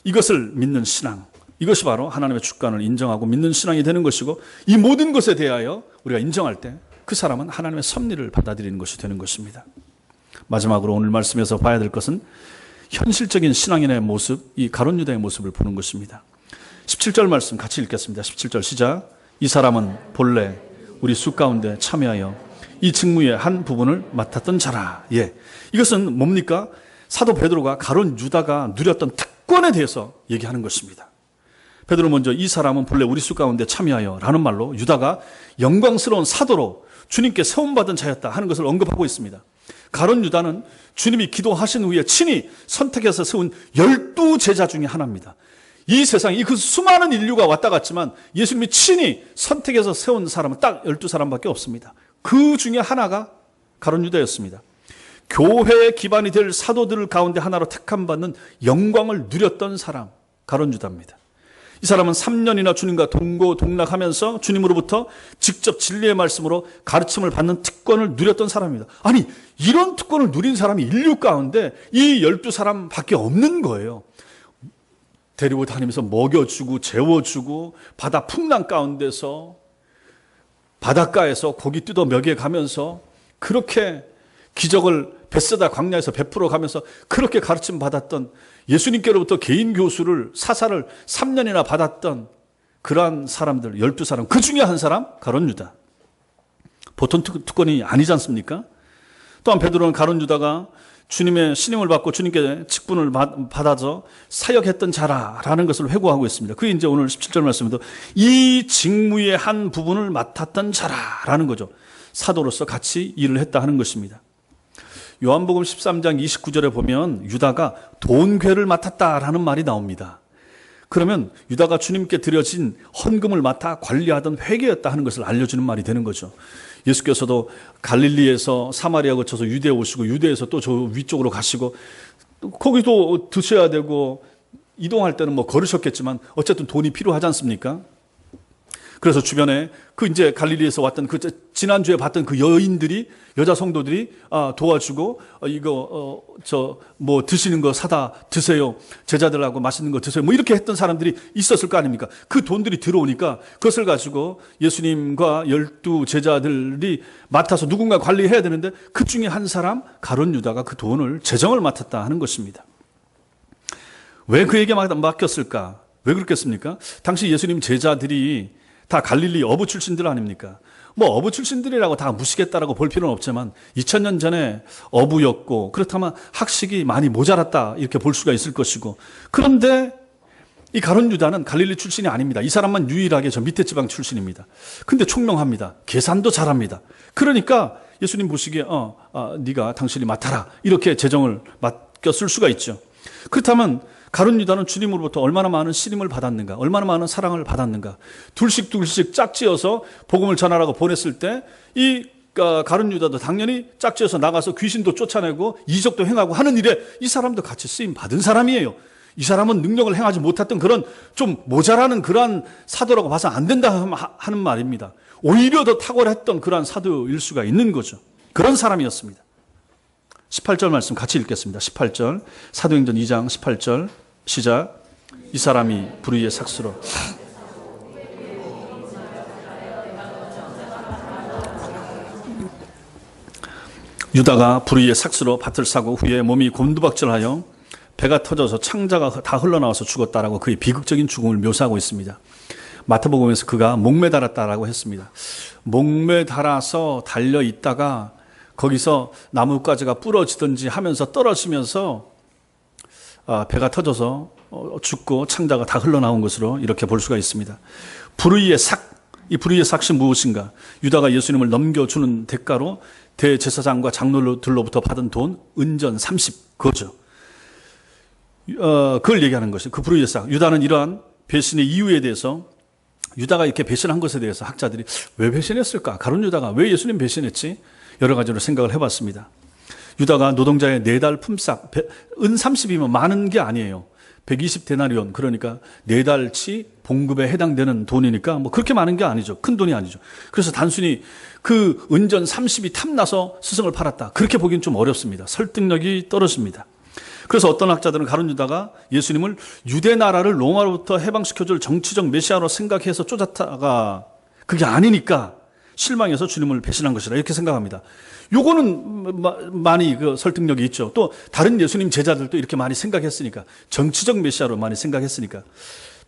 이것을 믿는 신앙, 이것이 바로 하나님의 주권을 인정하고 믿는 신앙이 되는 것이고 이 모든 것에 대하여 우리가 인정할 때 그 사람은 하나님의 섭리를 받아들이는 것이 되는 것입니다. 마지막으로 오늘 말씀에서 봐야 될 것은 현실적인 신앙인의 모습, 이 가룟 유다의 모습을 보는 것입니다. 17절 말씀 같이 읽겠습니다. 17절 시작. 이 사람은 본래 우리 수 가운데 참여하여 이 직무의 한 부분을 맡았던 자라. 예, 이것은 뭡니까? 사도 베드로가 가룟 유다가 누렸던 특권에 대해서 얘기하는 것입니다. 베드로 먼저 이 사람은 본래 우리 수 가운데 참여하여 라는 말로 유다가 영광스러운 사도로 주님께 세움받은 자였다 하는 것을 언급하고 있습니다. 가룟 유다는 주님이 기도하신 후에 친히 선택해서 세운 12제자 중에 하나입니다. 이 세상에 그 수많은 인류가 왔다 갔지만 예수님이 친히 선택해서 세운 사람은 딱 12사람밖에 없습니다. 그 중에 하나가 가룟 유다였습니다. 교회의 기반이 될 사도들 가운데 하나로 택함받는 영광을 누렸던 사람, 가룟 유다입니다. 이 사람은 3년이나 주님과 동고동락하면서 주님으로부터 직접 진리의 말씀으로 가르침을 받는 특권을 누렸던 사람입니다. 아니, 이런 특권을 누린 사람이 인류 가운데 이 12사람밖에 없는 거예요. 데리고 다니면서 먹여주고 재워주고 바다 풍랑 가운데서 바닷가에서 고기 뜯어 먹여 가면서 그렇게 기적을 벳세다 광야에서 베풀어 가면서 그렇게 가르침 받았던, 예수님께로부터 개인 교수를 사사를 3년이나 받았던 그러한 사람들 12사람, 그 중에 한 사람 가룟 유다. 보통 특권이 아니지 않습니까? 또한 베드로는 가룟 유다가 주님의 신임을 받고 주님께 직분을 받아서 사역했던 자라라는 것을 회고하고 있습니다. 그게 이제 오늘 17절 말씀에도 이 직무의 한 부분을 맡았던 자라라는 거죠. 사도로서 같이 일을 했다 하는 것입니다. 요한복음 13장 29절에 보면 유다가 돈궤를 맡았다라는 말이 나옵니다. 그러면 유다가 주님께 드려진 헌금을 맡아 관리하던 회계였다 하는 것을 알려주는 말이 되는 거죠. 예수께서도 갈릴리에서 사마리아 거쳐서 유대에 오시고 유대에서 또 저 위쪽으로 가시고 거기도 드셔야 되고 이동할 때는 뭐 걸으셨겠지만 어쨌든 돈이 필요하지 않습니까? 그래서 주변에 그 이제 갈릴리에서 왔던 그 지난주에 봤던 그 여인들이, 여자 성도들이 도와주고 이거 뭐 드시는 거 사다 드세요. 제자들하고 맛있는 거 드세요. 뭐 이렇게 했던 사람들이 있었을 거 아닙니까? 그 돈들이 들어오니까 그것을 가지고 예수님과 12 제자들이 맡아서 누군가 관리해야 되는데 그 중에 한 사람 가룟 유다가 그 돈을 재정을 맡았다 하는 것입니다. 왜 그에게 맡겼을까? 왜 그렇겠습니까? 당시 예수님 제자들이 다 갈릴리 어부 출신들 아닙니까? 뭐 어부 출신들이라고 다 무시겠다라고 볼 필요는 없지만 2000년 전에 어부였고 그렇다면 학식이 많이 모자랐다 이렇게 볼 수가 있을 것이고, 그런데 이 가룟 유다는 갈릴리 출신이 아닙니다. 이 사람만 유일하게 저 밑에 지방 출신입니다. 근데 총명합니다. 계산도 잘합니다. 그러니까 예수님 보시기에 네가 당신이 맡아라 이렇게 재정을 맡겼을 수가 있죠. 그렇다면 가룟 유다는 주님으로부터 얼마나 많은 신임을 받았는가, 얼마나 많은 사랑을 받았는가. 둘씩 짝지어서 복음을 전하라고 보냈을 때 이 가룟 유다도 당연히 짝지어서 나가서 귀신도 쫓아내고 이적도 행하고 하는 일에 이 사람도 같이 쓰임 받은 사람이에요. 이 사람은 능력을 행하지 못했던 그런 좀 모자라는 그러한 사도라고 봐서 안 된다 하는 말입니다. 오히려 더 탁월했던 그러한 사도일 수가 있는 거죠. 그런 사람이었습니다. 18절 말씀 같이 읽겠습니다. 18절 사도행전 2장 18절 시작. 이 사람이 불의의 삭스로 유다가 불의의 삭스로 밭을 사고 후에 몸이 곤두박질하여 배가 터져서 창자가 다 흘러나와서 죽었다라고 그의 비극적인 죽음을 묘사하고 있습니다. 마태복음에서 그가 목매달았다라고 했습니다. 목매달아서 달려 있다가 거기서 나뭇가지가 부러지든지 하면서 떨어지면서 배가 터져서 죽고 창자가 다 흘러나온 것으로 이렇게 볼 수가 있습니다. 불의의 삭, 이 불의의 삭이 무엇인가? 유다가 예수님을 넘겨주는 대가로 대제사장과 장로들로부터 받은 돈 은전 30, 그거죠. 그걸 얘기하는 것이죠. 그 불의의 삭. 유다는 이러한 배신의 이유에 대해서, 유다가 이렇게 배신한 것에 대해서 학자들이 왜 배신했을까? 가룟 유다가 왜 예수님 배신했지? 여러 가지로 생각을 해봤습니다. 유다가 노동자의 4달 품삯, 은 30이면 많은 게 아니에요. 120데나리온, 그러니까 4달치 봉급에 해당되는 돈이니까 뭐 그렇게 많은 게 아니죠. 큰 돈이 아니죠. 그래서 단순히 그 은전 30이 탐나서 스승을 팔았다, 그렇게 보기엔 좀 어렵습니다. 설득력이 떨어집니다. 그래서 어떤 학자들은 가룟 유다가 예수님을 유대 나라를 로마로부터 해방시켜줄 정치적 메시아로 생각해서 쫓았다가 그게 아니니까 실망해서 주님을 배신한 것이라 이렇게 생각합니다. 요거는 많이 그 설득력이 있죠. 또 다른 예수님 제자들도 이렇게 많이 생각했으니까, 정치적 메시아로 많이 생각했으니까.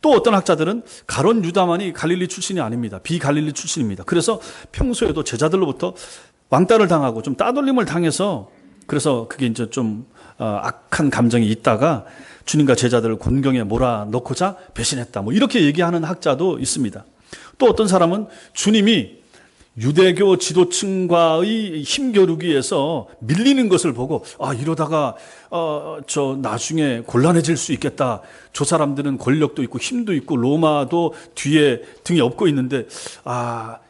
또 어떤 학자들은 가룟 유다만이 갈릴리 출신이 아닙니다. 비갈릴리 출신입니다. 그래서 평소에도 제자들로부터 왕따를 당하고 좀 따돌림을 당해서, 그래서 그게 이제 좀 악한 감정이 있다가 주님과 제자들을 곤경에 몰아넣고자 배신했다, 뭐 이렇게 얘기하는 학자도 있습니다. 또 어떤 사람은 주님이 유대교 지도층과의 힘겨루기에서 밀리는 것을 보고 이러다가 저 나중에 곤란해질 수 있겠다. 저 사람들은 권력도 있고 힘도 있고 로마도 뒤에 등에 업고 있는데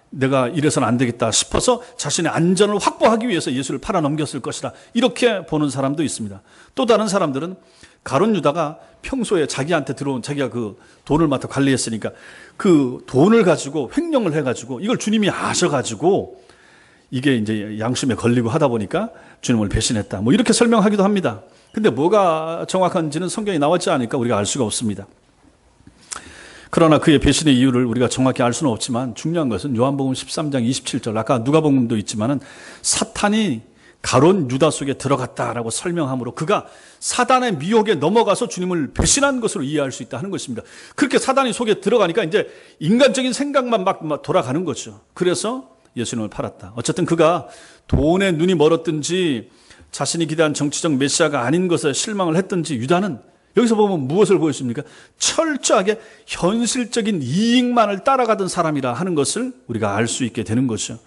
내가 이래서는 안 되겠다 싶어서 자신의 안전을 확보하기 위해서 예수를 팔아넘겼을 것이다, 이렇게 보는 사람도 있습니다. 또 다른 사람들은 가룟 유다가 평소에 자기한테 들어온, 자기가 그 돈을 맡아 관리했으니까 그 돈을 가지고 횡령을 해가지고 이걸 주님이 아셔가지고 이게 이제 양심에 걸리고 하다 보니까 주님을 배신했다, 뭐 이렇게 설명하기도 합니다. 근데 뭐가 정확한지는 성경에 나왔지 않으니까 우리가 알 수가 없습니다. 그러나 그의 배신의 이유를 우리가 정확히 알 수는 없지만 중요한 것은 요한복음 13장 27절, 아까 누가복음도 있지만은 사탄이 가룟 유다 속에 들어갔다라고 설명함으로 그가 사단의 미혹에 넘어가서 주님을 배신한 것으로 이해할 수 있다 하는 것입니다. 그렇게 사단이 속에 들어가니까 이제 인간적인 생각만 막 돌아가는 거죠. 그래서 예수님을 팔았다. 어쨌든 그가 돈에 눈이 멀었든지 자신이 기대한 정치적 메시아가 아닌 것에 실망을 했든지, 유다는 여기서 보면 무엇을 보여줍니까? 철저하게 현실적인 이익만을 따라가던 사람이라 하는 것을 우리가 알 수 있게 되는 것이죠.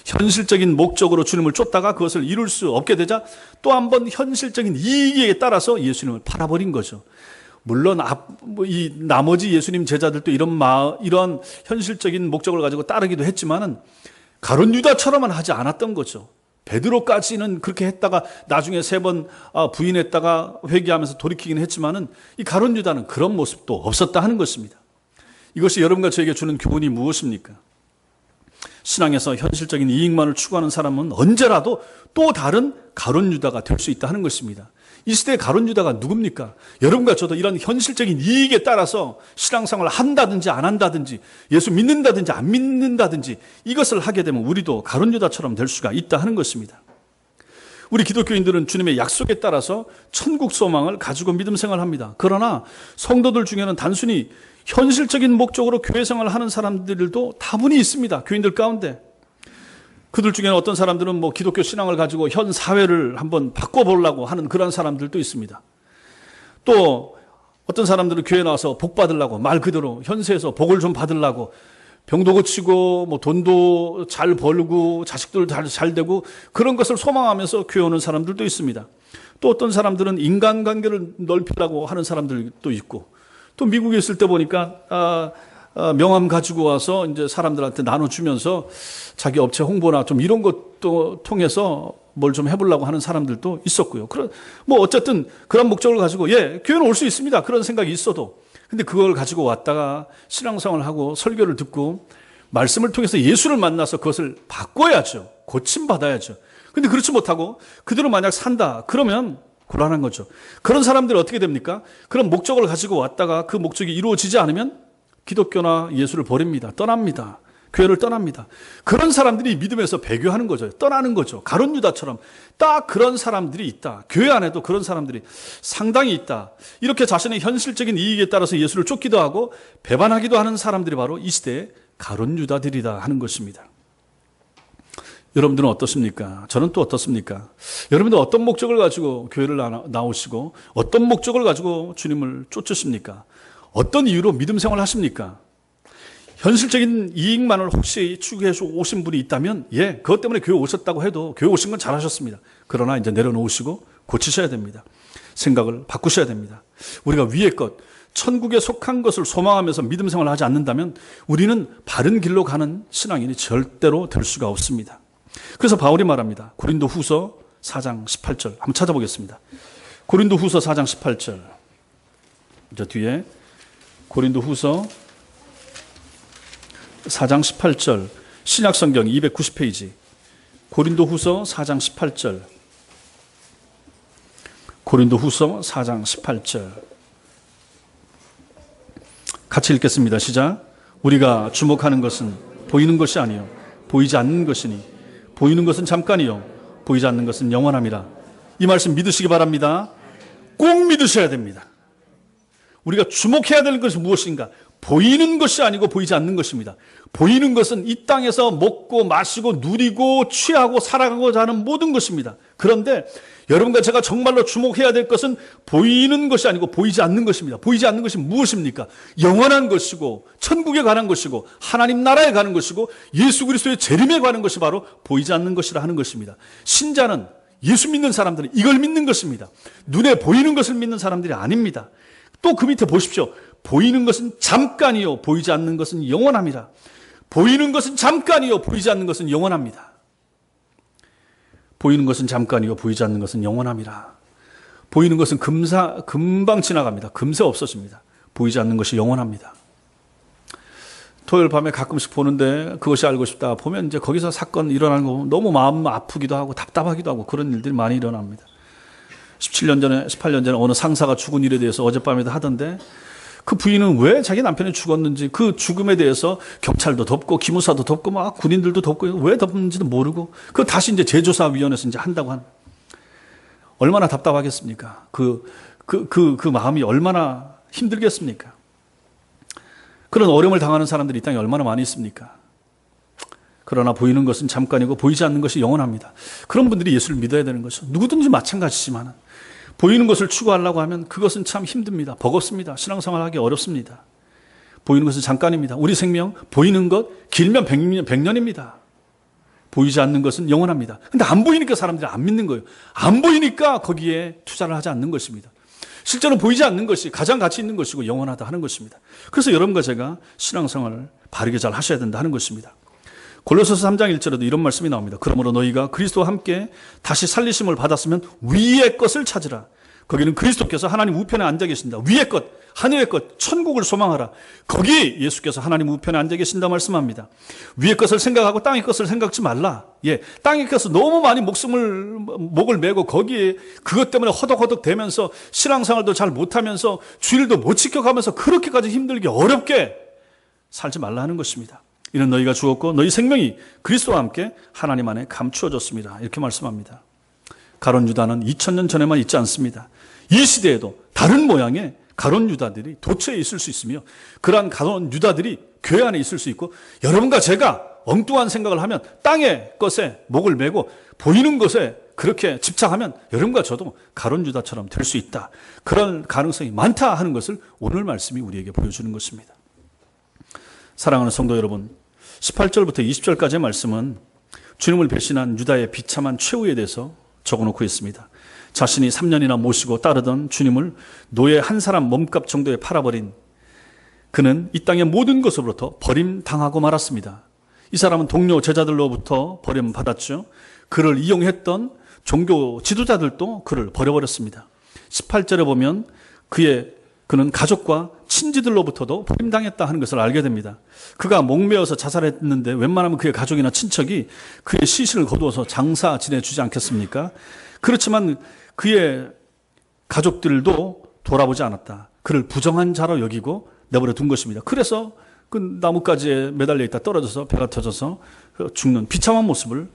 현실적인 목적으로 주님을 쫓다가 그것을 이룰 수 없게 되자 또 한 번 현실적인 이익에 따라서 예수님을 팔아버린 거죠. 물론 이 나머지 예수님 제자들도 이런 현실적인 목적을 가지고 따르기도 했지만은 가룟 유다처럼은 하지 않았던 거죠. 베드로까지는 그렇게 했다가 나중에 3번 부인했다가 회개하면서 돌이키긴 했지만은 이 가룟 유다는 그런 모습도 없었다 하는 것입니다. 이것이 여러분과 저에게 주는 교훈이 무엇입니까? 신앙에서 현실적인 이익만을 추구하는 사람은 언제라도 또 다른 가룟 유다가 될 수 있다 하는 것입니다. 이 시대의 가룟 유다가 누굽니까? 여러분과 저도 이런 현실적인 이익에 따라서 신앙생활을 한다든지 안 한다든지 예수 믿는다든지 안 믿는다든지 이것을 하게 되면 우리도 가룟 유다처럼 될 수가 있다 하는 것입니다. 우리 기독교인들은 주님의 약속에 따라서 천국 소망을 가지고 믿음 생활을 합니다. 그러나 성도들 중에는 단순히 현실적인 목적으로 교회 생활을 하는 사람들도 다분히 있습니다. 교인들 가운데. 그들 중에는 어떤 사람들은 기독교 신앙을 가지고 현 사회를 한번 바꿔보려고 하는 그런 사람들도 있습니다. 또 어떤 사람들은 교회에 나와서 복 받으려고 말 그대로 현세에서 복을 좀 받으려고 병도 고치고 돈도 잘 벌고 자식들 잘 되고 그런 것을 소망하면서 교회 오는 사람들도 있습니다. 또 어떤 사람들은 인간관계를 넓히려고 하는 사람들도 있고 또 미국에 있을 때 보니까 명함 가지고 와서 이제 사람들한테 나눠주면서 자기 업체 홍보나 좀 이런 것도 통해서 뭘 좀 해보려고 하는 사람들도 있었고요. 어쨌든 그런 목적을 가지고 교회는 올 수 있습니다. 그런 생각이 있어도. 근데 그걸 가지고 왔다가 신앙생활을 하고 설교를 듣고 말씀을 통해서 예수를 만나서 그것을 바꿔야죠. 고침받아야죠. 근데 그렇지 못하고 그대로 만약 산다. 그러면 곤란한 거죠. 그런 사람들은 어떻게 됩니까? 그런 목적을 가지고 왔다가 그 목적이 이루어지지 않으면 기독교나 예수를 버립니다. 떠납니다. 교회를 떠납니다. 그런 사람들이 믿음에서 배교하는 거죠. 떠나는 거죠. 가룟 유다처럼 딱 그런 사람들이 있다. 교회 안에도 그런 사람들이 상당히 있다. 이렇게 자신의 현실적인 이익에 따라서 예수를 쫓기도 하고 배반하기도 하는 사람들이 바로 이 시대의 가룟 유다들이다 하는 것입니다. 여러분들은 어떻습니까? 저는 또 어떻습니까? 여러분들 어떤 목적을 가지고 교회를 나오시고 어떤 목적을 가지고 주님을 쫓으십니까? 어떤 이유로 믿음 생활을 하십니까? 현실적인 이익만을 혹시 추구해서 오신 분이 있다면 그것 때문에 교회 오셨다고 해도 교회 오신 건 잘하셨습니다. 그러나 이제 내려놓으시고 고치셔야 됩니다. 생각을 바꾸셔야 됩니다. 우리가 위의 것, 천국에 속한 것을 소망하면서 믿음 생활을 하지 않는다면 우리는 바른 길로 가는 신앙인이 절대로 될 수가 없습니다. 그래서 바울이 말합니다. 고린도후서 4장 18절 한번 찾아보겠습니다. 고린도후서 4장 18절 저 뒤에 고린도후서 4장 18절 신약성경 290페이지 고린도후서 4장 18절 고린도후서 4장 18절 같이 읽겠습니다. 시작. 우리가 주목하는 것은 보이는 것이 아니요 보이지 않는 것이니 보이는 것은 잠깐이요 보이지 않는 것은 영원함이라. 이 말씀 믿으시기 바랍니다. 꼭 믿으셔야 됩니다. 우리가 주목해야 될 것이 무엇인가? 보이는 것이 아니고 보이지 않는 것입니다. 보이는 것은 이 땅에서 먹고 마시고 누리고 취하고 살아가고자 하는 모든 것입니다. 그런데 여러분과 제가 정말로 주목해야 될 것은 보이는 것이 아니고 보이지 않는 것입니다. 보이지 않는 것이 무엇입니까? 영원한 것이고 천국에 관한 것이고 하나님 나라에 가는 것이고 예수 그리스도의 재림에 관한 것이 바로 보이지 않는 것이라 하는 것입니다. 신자는 예수 믿는 사람들은 이걸 믿는 것입니다. 눈에 보이는 것을 믿는 사람들이 아닙니다. 또 그 밑에 보십시오. 보이는 것은 잠깐이요 보이지 않는 것은 영원합니다. 보이는 것은 잠깐이요 보이지 않는 것은 영원합니다. 보이는 것은 잠깐이요 보이지 않는 것은 영원합니다. 보이는 것은 금방 지나갑니다. 금세 없어집니다. 보이지 않는 것이 영원합니다. 토요일 밤에 가끔씩 보는데 그것이 알고 싶다 보면 이제 거기서 사건 일어나는 거 너무 마음 아프기도 하고 답답하기도 하고 그런 일들이 많이 일어납니다. 17년 전에 18년 전에 어느 상사가 죽은 일에 대해서 어젯밤에도 하던데 그 부인은 왜 자기 남편이 죽었는지 그 죽음에 대해서 경찰도 덮고 기무사도 덮고 막 군인들도 덮고 왜 덮는지도 모르고 그 다시 이제 재조사위원회에서 이제 한다고 하는 얼마나 답답하겠습니까? 그 마음이 얼마나 힘들겠습니까? 그런 어려움을 당하는 사람들이 이 땅에 얼마나 많이 있습니까? 그러나 보이는 것은 잠깐이고 보이지 않는 것이 영원합니다. 그런 분들이 예수를 믿어야 되는 것이죠. 누구든지 마찬가지지만 보이는 것을 추구하려고 하면 그것은 참 힘듭니다. 버겁습니다. 신앙생활하기 어렵습니다. 보이는 것은 잠깐입니다. 우리 생명 보이는 것 길면 100년입니다. 보이지 않는 것은 영원합니다. 근데 안 보이니까 사람들이 안 믿는 거예요. 안 보이니까 거기에 투자를 하지 않는 것입니다. 실제로 보이지 않는 것이 가장 가치 있는 것이고 영원하다 하는 것입니다. 그래서 여러분과 제가 신앙생활을 바르게 잘 하셔야 된다 하는 것입니다. 골로새서 3장 1절에도 이런 말씀이 나옵니다. 그러므로 너희가 그리스도와 함께 다시 살리심을 받았으면 위의 것을 찾으라. 거기는 그리스도께서 하나님 우편에 앉아 계신다. 위의 것, 하늘의 것, 천국을 소망하라. 거기 예수께서 하나님 우편에 앉아 계신다 말씀합니다. 위의 것을 생각하고 땅의 것을 생각지 말라. 예, 땅의 것을 너무 많이 목을 메고 거기에 그것 때문에 허덕허덕 대면서 신앙생활도 잘 못하면서 주일도 못 지켜가면서 그렇게까지 힘들게 어렵게 살지 말라 하는 것입니다. 이는 너희가 죽었고 너희 생명이 그리스도와 함께 하나님 안에 감추어졌습니다. 이렇게 말씀합니다. 가룟 유다는 2000년 전에만 있지 않습니다. 이 시대에도 다른 모양의 가룟 유다들이 도처에 있을 수 있으며 그러한 가룟 유다들이 교회 안에 있을 수 있고 여러분과 제가 엉뚱한 생각을 하면 땅의 것에 목을 메고 보이는 것에 그렇게 집착하면 여러분과 저도 가룟 유다처럼 될 수 있다. 그런 가능성이 많다 하는 것을 오늘 말씀이 우리에게 보여주는 것입니다. 사랑하는 성도 여러분, 18절부터 20절까지의 말씀은 주님을 배신한 유다의 비참한 최후에 대해서 적어놓고 있습니다. 자신이 3년이나 모시고 따르던 주님을 노예 한 사람 몸값 정도에 팔아버린 그는 이 땅의 모든 것으로부터 버림당하고 말았습니다. 이 사람은 동료 제자들로부터 버림받았죠. 그를 이용했던 종교 지도자들도 그를 버려버렸습니다. 18절에 보면 그는 가족과 친지들로부터도 버림당했다 하는 것을 알게 됩니다. 그가 목매어서 자살했는데 웬만하면 그의 가족이나 친척이 그의 시신을 거두어서 장사 지내주지 않겠습니까? 그렇지만 그의 가족들도 돌아보지 않았다. 그를 부정한 자로 여기고 내버려 둔 것입니다. 그래서 그 나뭇가지에 매달려 있다 떨어져서 배가 터져서 죽는 비참한 모습을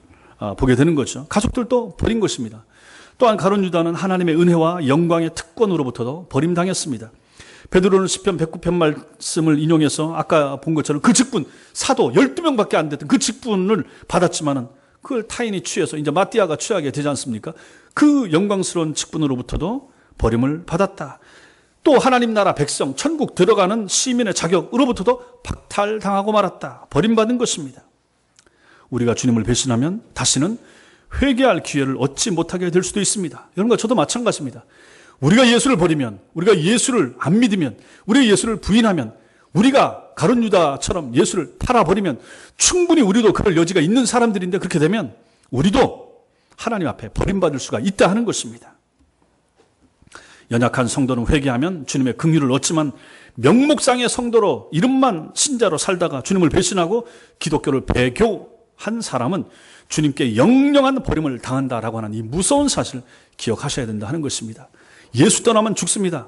보게 되는 거죠. 가족들도 버린 것입니다. 또한 가룟 유다는 하나님의 은혜와 영광의 특권으로부터도 버림당했습니다. 베드로는 시편 109편 말씀을 인용해서 아까 본 것처럼 그 직분, 사도 12명밖에 안 됐던 그 직분을 받았지만은 그걸 타인이 취해서 이제 마띠아가 취하게 되지 않습니까? 그 영광스러운 직분으로부터도 버림을 받았다. 또 하나님 나라 백성, 천국 들어가는 시민의 자격으로부터도 박탈당하고 말았다. 버림받은 것입니다. 우리가 주님을 배신하면 다시는 회개할 기회를 얻지 못하게 될 수도 있습니다. 여러분과 저도 마찬가지입니다. 우리가 예수를 버리면, 우리가 예수를 안 믿으면, 우리가 예수를 부인하면, 우리가 가룟 유다처럼 예수를 팔아버리면 충분히 우리도 그럴 여지가 있는 사람들인데 그렇게 되면 우리도 하나님 앞에 버림받을 수가 있다 하는 것입니다. 연약한 성도는 회개하면 주님의 긍휼을 얻지만 명목상의 성도로 이름만 신자로 살다가 주님을 배신하고 기독교를 배교한 사람은 주님께 영영한 버림을 당한다라고 하는 이 무서운 사실을 기억하셔야 된다 하는 것입니다. 예수 떠나면 죽습니다.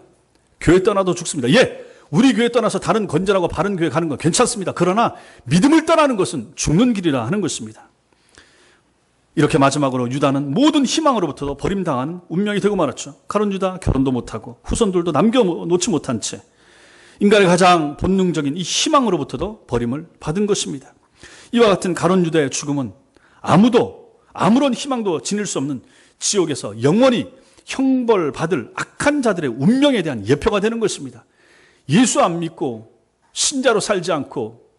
교회 떠나도 죽습니다. 예, 우리 교회 떠나서 다른 건전하고 바른 교회 가는 건 괜찮습니다. 그러나 믿음을 떠나는 것은 죽는 길이라 하는 것입니다. 이렇게 마지막으로 유다는 모든 희망으로부터도 버림당한 운명이 되고 말았죠. 가룟 유다 결혼도 못하고 후손들도 남겨놓지 못한 채 인간의 가장 본능적인 이 희망으로부터도 버림을 받은 것입니다. 이와 같은 가룟 유다의 죽음은 아무런 희망도 지닐 수 없는 지옥에서 영원히 형벌받을 악한 자들의 운명에 대한 예표가 되는 것입니다. 예수 안 믿고 신자로 살지 않고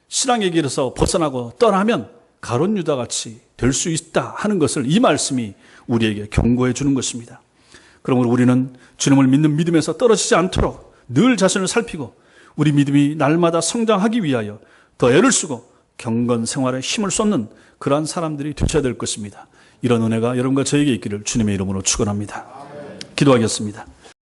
신앙의 길에서 벗어나고 떠나면 가룟 유다같이 될 수 있다 하는 것을 이 말씀이 우리에게 경고해 주는 것입니다. 그러므로 우리는 주님을 믿는 믿음에서 떨어지지 않도록 늘 자신을 살피고 우리 믿음이 날마다 성장하기 위하여 더 애를 쓰고 경건 생활에 힘을 쏟는 그러한 사람들이 되셔야 될 것입니다. 이런 은혜가 여러분과 저에게 있기를 주님의 이름으로 축원합니다. 기도하겠습니다.